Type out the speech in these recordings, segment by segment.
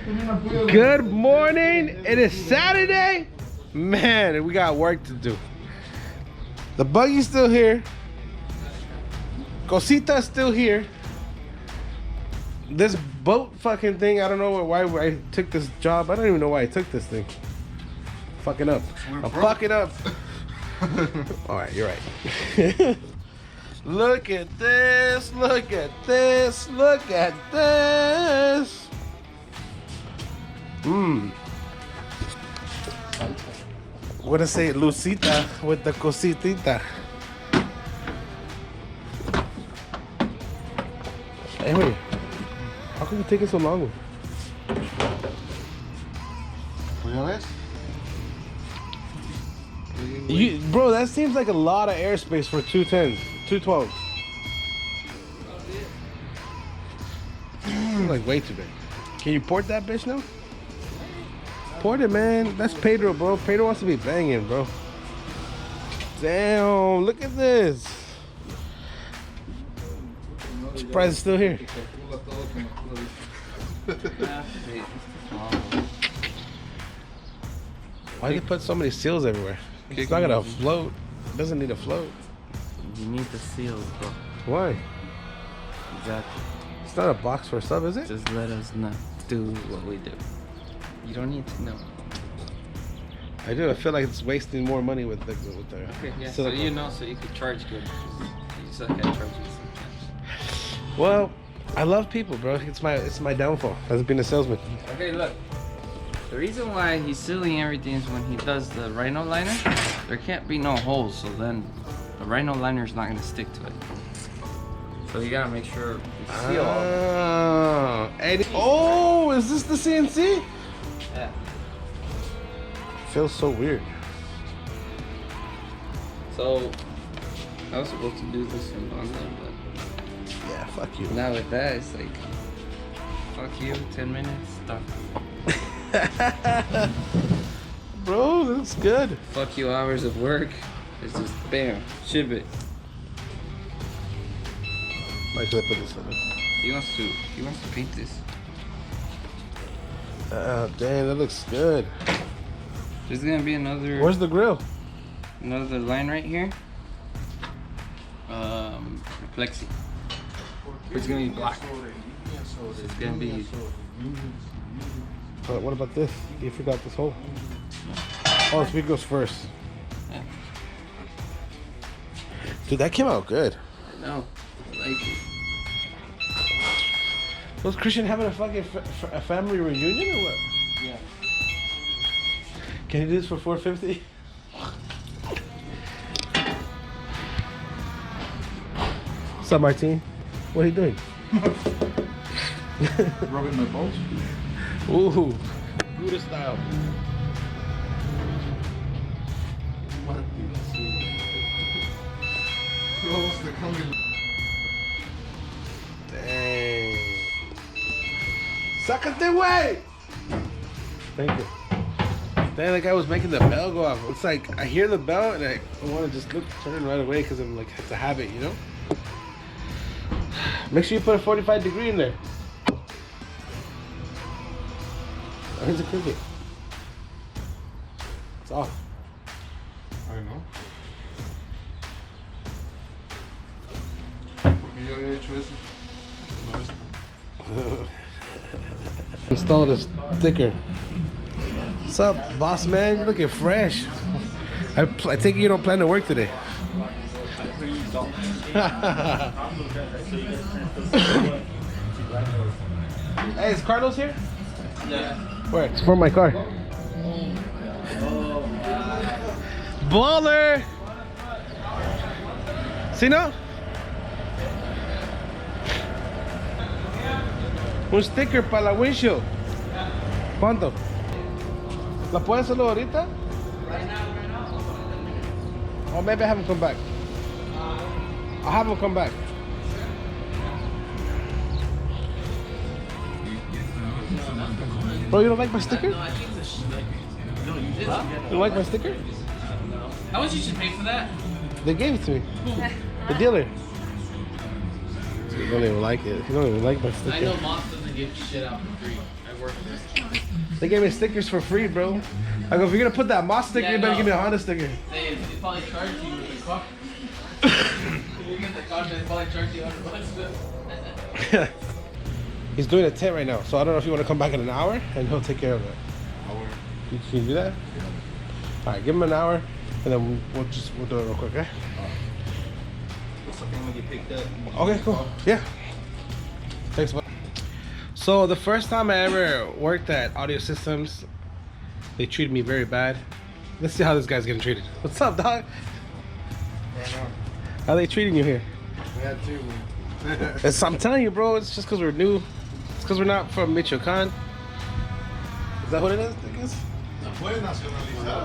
Good morning. It is Saturday. Man, we got work to do. The buggy's still here. Cosita's still here. This boat fucking thing, I don't know why I took this job. I don't even know why I took this thing. Fucking up. I'm fucking up. Alright, you're right. Look at this. Look at this. Look at this. What to say, Lucita with the cositita. Hey, wait. How come you taking so long? Bro, that seems like a lot of airspace for 210s, 212s. Like way too big. Can you port that bitch now? Port it, man. That's Pedro, bro. Pedro wants to be banging, bro. Damn, look at this. Surprised it's still here. Why do they put so many seals everywhere? It's not gonna float. It doesn't need to float. You need the seals, bro. Why? Exactly. It's not a box for a sub, is it? Just let us not do what we do. You don't need to know. I do. I feel like it's wasting more money with the okay, yeah, so you know, so you could charge good. You suck at charging sometimes. Well, I love people, bro. It's my downfall as being a salesman. Okay, look. The reason why he's sealing everything is when he does the rhino liner, there can't be no holes, so then the rhino liner is not gonna stick to it. So you gotta make sure you seal all. Oh, is this the CNC? Yeah. Feels so weird. So I was supposed to do this in London, but yeah, fuck you. now with that, it's like, fuck you, 10 minutes, done. Bro, looks good. Fuck you, hours of work. It's just bam, ship it. Why should I put this in it? He wants to paint this. Damn, that looks good. There's gonna be another. Where's the grill? Another line right here. Plexi. It's gonna be black. It's gonna be. What about this? You forgot this hole. Oh, this week goes first. Yeah. Dude, that came out good. I know. I like it. Was Christian having a fucking a family reunion or what? Yeah. Can you do this for $450? What's up, Martin? What are you doing? Rubbing my balls. Ooh, Buddha style. Dang. Sácate, way! Thank you. Dang, that guy was making the bell go off. It's like I hear the bell and I want to just turn right away because I'm like, it's a habit, you know? Make sure you put a 45 degree in there. Where's the cricket? It's off. I know. Yo había hecho eso. Install this sticker. What's up, boss man? You're looking fresh. I think you don't plan to work today. Hey, is Carlos here? Yeah. Where? It's for my car. Baller! ¿Sí no? Un sticker para la windshield. ¿Cuánto? ¿La pueden hacerlo ahorita? Or maybe I have him come back. I'll have him come back. Bro, you don't like my sticker? No, I think this You don't like my sticker? How much you should pay for that? They gave it to me. The dealer. You don't even like it. You don't even like my sticker. I know Moss doesn't give shit out for free. They gave me stickers for free, bro. I go, if you're gonna put that Moss sticker, you better give me a Honda sticker. They probably charge you with the car. You get the car, they probably charge you $100. He's doing a tent right now, so I don't know if you want to come back in an hour and he'll take care of it. Hour. Can you do that? All right, give him an hour, and then we'll do it real quick, okay? Okay, cool. Yeah. Thanks, bud. So the first time I ever worked at Audio Systems, they treated me very bad. Let's see how this guy's getting treated. What's up, dog? How are they treating you here? Bad too. I'm telling you, bro, it's just because we're new. It's because we're not from Michoacan. Is that what it is, I guess?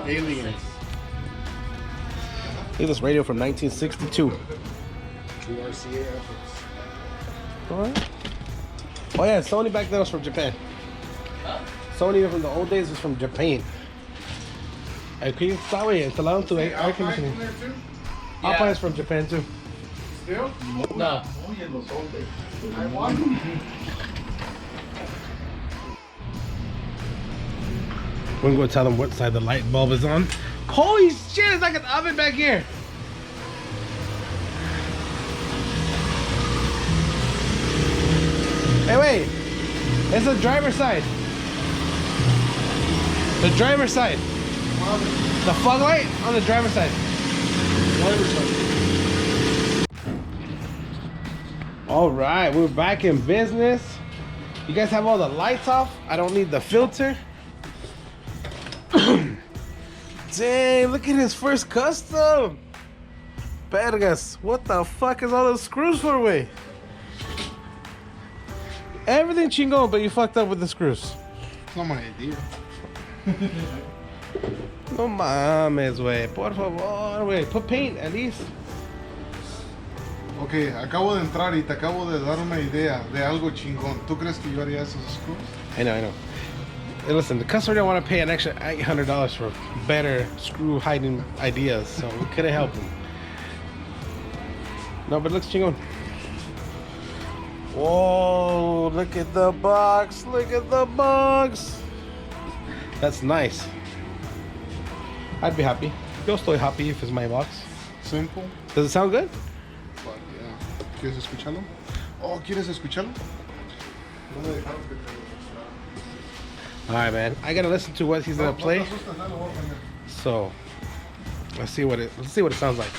Aliens. Look at this radio from 1962. What? Oh yeah, Sony back then was from Japan. Sony from the old days was from Japan. Aquí está, güey, instalado tu air conditioning. Alpine is from Japan too. Still? No. I want. We're gonna go tell them what side the light bulb is on. Holy shit, it's like an oven back here. Hey, wait. It's the driver's side. The driver's side. The fog light on the driver's side. All right, we're back in business. You guys have all the lights off. I don't need the filter. Dang, look at his first custom. Vergas, what the fuck is all those screws for, way? Everything chingon, but you fucked up with the screws. It's not my idea. No mames, wey. Por favor, wey. Put paint, at least. Ok, acabo de entrar y te acabo de dar una idea de algo chingón. ¿Tú crees que yo haría esos screws? I know. Hey, listen, the customer didn't want to pay an extra $800 for better screw hiding ideas, so we couldn't help him. No, but it looks chingon. Whoa, look at the box. Look at the box. That's nice. I'd be happy. Yo estoy happy if it's my box. Simple. Does it sound good? But yeah. ¿Quieres escucharlo? Oh, ¿quieres escucharlo? No me dejaron que te... Alright, man. I gotta listen to what he's gonna play. So let's see what it sounds like.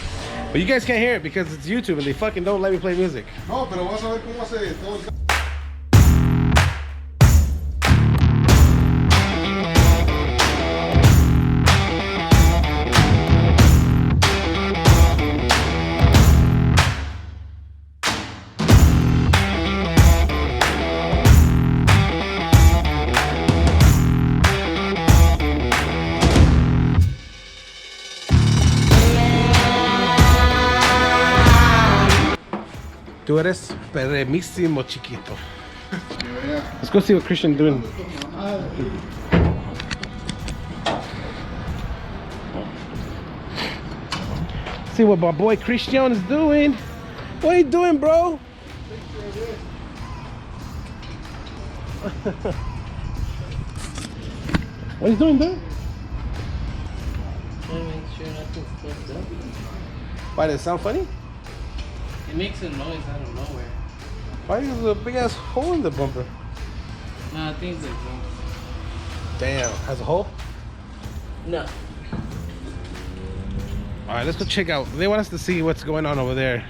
But you guys can't hear it because it's YouTube and they fucking don't let me play music. No, pero vas a ver cómo hace todo el... Tú eres peremísimo chiquito. Let's go see what Christian's doing. See what my boy Christian is doing. What are you doing, bro? What are you doing, dude? Trying to make sure nothing's fucked up. Why, does it sound funny? It makes a noise out of nowhere. Why is there a big ass hole in the bumper? Nah, I think it's like Damn, has a hole? no. Alright, let's go check out. They want us to see what's going on over there.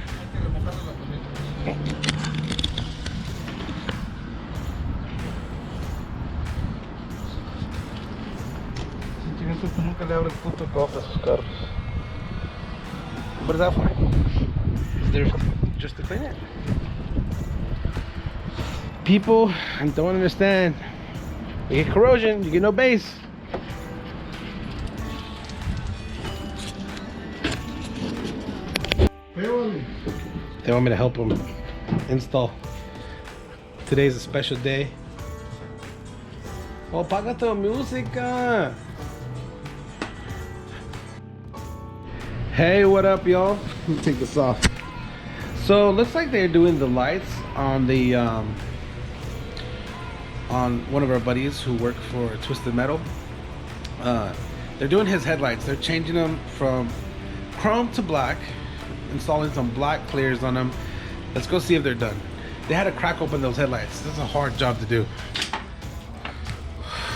What is that for? Is there just to clean it? People don't understand. You get corrosion, you get no base. They want me to help them install. Today's a special day. Oh, paga tu música. Hey, what up, y'all? Let me take this off. So, looks like they're doing the lights on the on one of our buddies who work for Twisted Metal. They're doing his headlights. They're changing them from chrome to black, installing some black clears on them. Let's go see if they're done. They had to crack open those headlights. This is a hard job to do.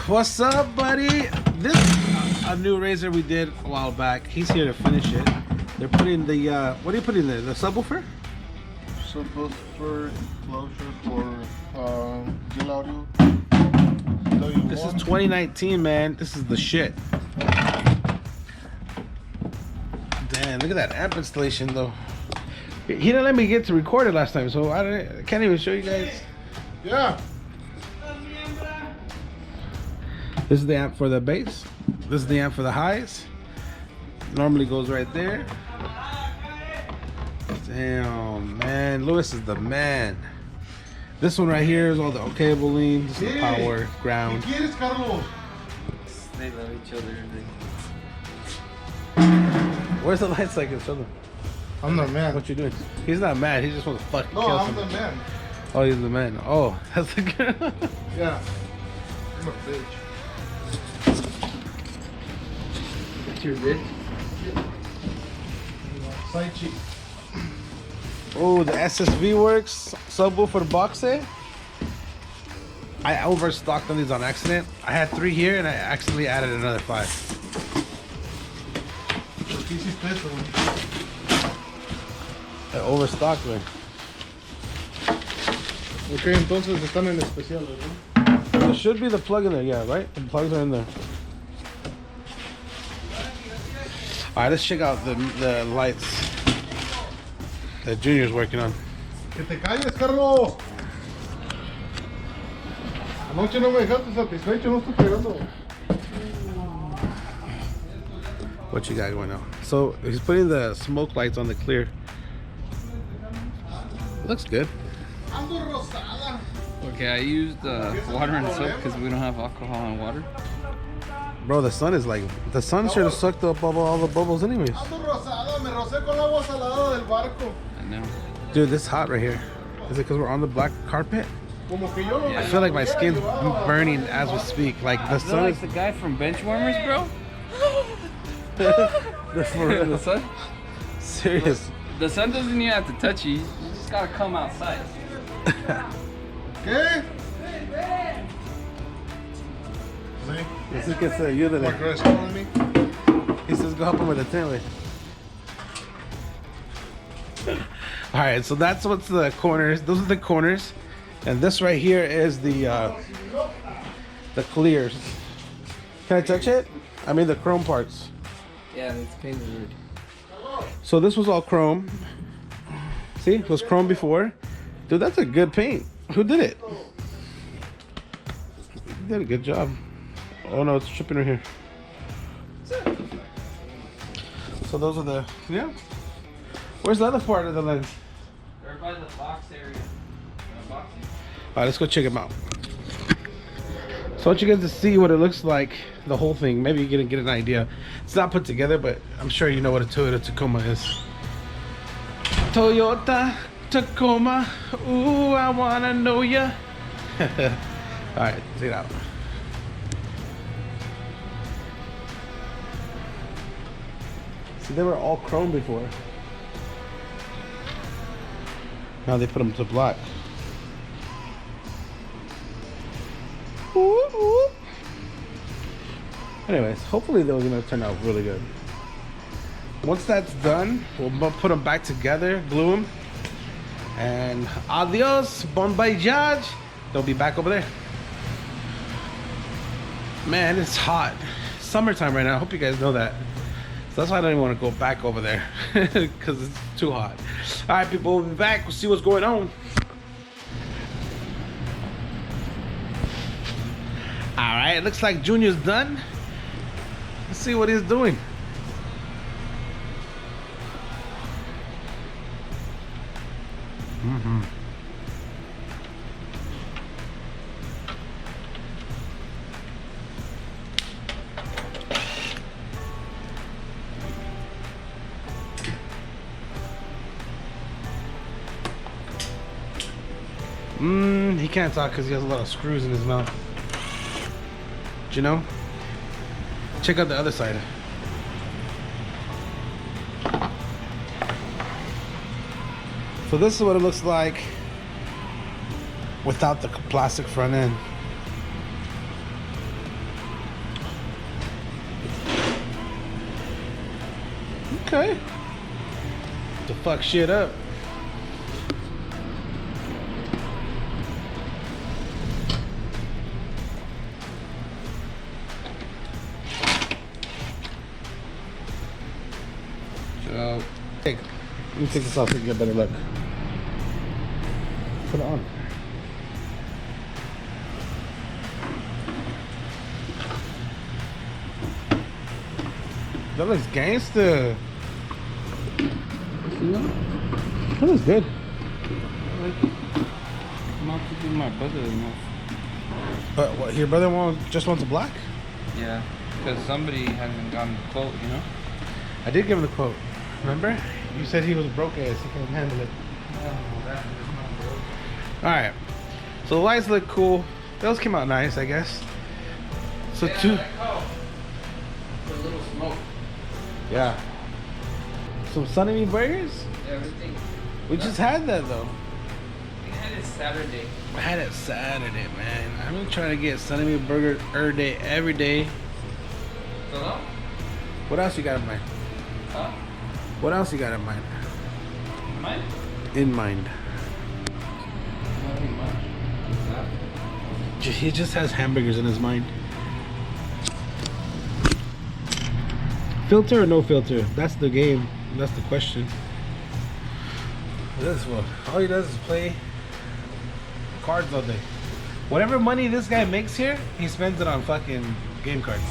What's up, buddy? This is a new razor we did a while back. He's here to finish it. They're putting the what are you putting there? The subwoofer? Subwoofer closure for Gil Audio. This is 2019, man. This is the shit. Damn, look at that amp installation, though. He didn't let me get to record it last time, so I can't even show you guys. Yeah. This is the amp for the bass. This is the amp for the highs. Normally goes right there. Damn, man. Lewis is the man. This one right here is all the cabling. This is the power, ground. They love each other. Where's the lights like show them? I'm the man. What you doing? He's not mad. He just wants to fucking No, kill I'm somebody. the man. Oh, he's the man. Oh, that's the girl. Yeah. I'm a bitch. That's your bitch. Side cheek. Oh, the SSV works. Subwoofer box set. I overstocked on these on accident. I had 3 here and I accidentally added another 5. I overstocked, man. Ok, entonces están en especial, ¿no? There should be the plug in there, yeah, right? The plugs are in there. Alright, let's check out the lights that Junior's working on. Que te calles, Carlos. Anoche no me dejaste satisfecho, no estoy esperando. What you got going on? So he's putting the smoke lights on the clear. Looks good. Ando rosada. Okay, I used water and soap because we don't have alcohol and water. Bro, the sun is like, the sun should have sucked up all the bubbles anyways. Ando rosada, me rocé con agua salada del barco. I know. Dude, this is hot right here. Is it because we're on the black carpet? Como que yo no I feel like my skin's burning as we speak. Like the I feel sun like is... the guy from Benchwarmers, bro. The sun? Serious. The sun doesn't even have to touch you. You just gotta come outside. ¿Qué? This is que se ayúdale. What girl is calling me? He says go help him with the tent. Alright, so that's what's the corners. Those are the corners. And this right here is the clears. Can I touch it? I mean the chrome parts. Yeah, it's painted weird. So this was all chrome. See, it was chrome before. Dude, that's a good paint. Who did it? You did a good job. Oh no, it's tripping right here. So those are the, yeah. Where's the other part of the lens? They're by the box area. Boxing. Alright, let's go check them out. So I want you guys to see what it looks like, the whole thing. Maybe you can get an idea. It's not put together, but I'm sure you know what a Toyota Tacoma is. Toyota Tacoma, ooh, I wanna know ya. Alright, check it out. See, they were all chrome before. Now they put them to black. Ooh, ooh. Anyways, hopefully those are gonna turn out really good. Once that's done, we'll put them back together, glue them, and adios, bon voyage. They'll be back over there. Man, it's hot. Summertime right now. I hope you guys know that. So that's why I don't even want to go back over there because it's too hot. All right, people, we'll be back. We'll see what's going on. All right, it looks like Junior's done. Let's see what he's doing. He can't talk because he has a lot of screws in his mouth. Do you know? Check out the other side. So this is what it looks like without the plastic front end. Okay. To fuck shit up. So, Let me take this off so you get a better look. Put it on. That looks gangsta. That looks good. not to do my brother enough. But what, your brother just wants a black? Yeah, because somebody hasn't gotten the quote, you know? I did give him the quote. Remember? You said he was broke ass. He couldn't handle it. Alright. So the lights look cool. Those came out nice, I guess. So Yeah, two. a little smoke. Yeah. Some Sunny burgers? Everything. We just had that though. We had it Saturday. I had it Saturday, man. I'm gonna try to get Sunny burger every day. So no? What else you got in mind? Huh? What else you got in mind? Mine? In mind. Nothing much. What's that? He just has hamburgers in his mind. Filter or no filter? That's the game. That's the question. This one. All he does is play cards all day. Whatever money this guy makes here, he spends it on fucking game cards.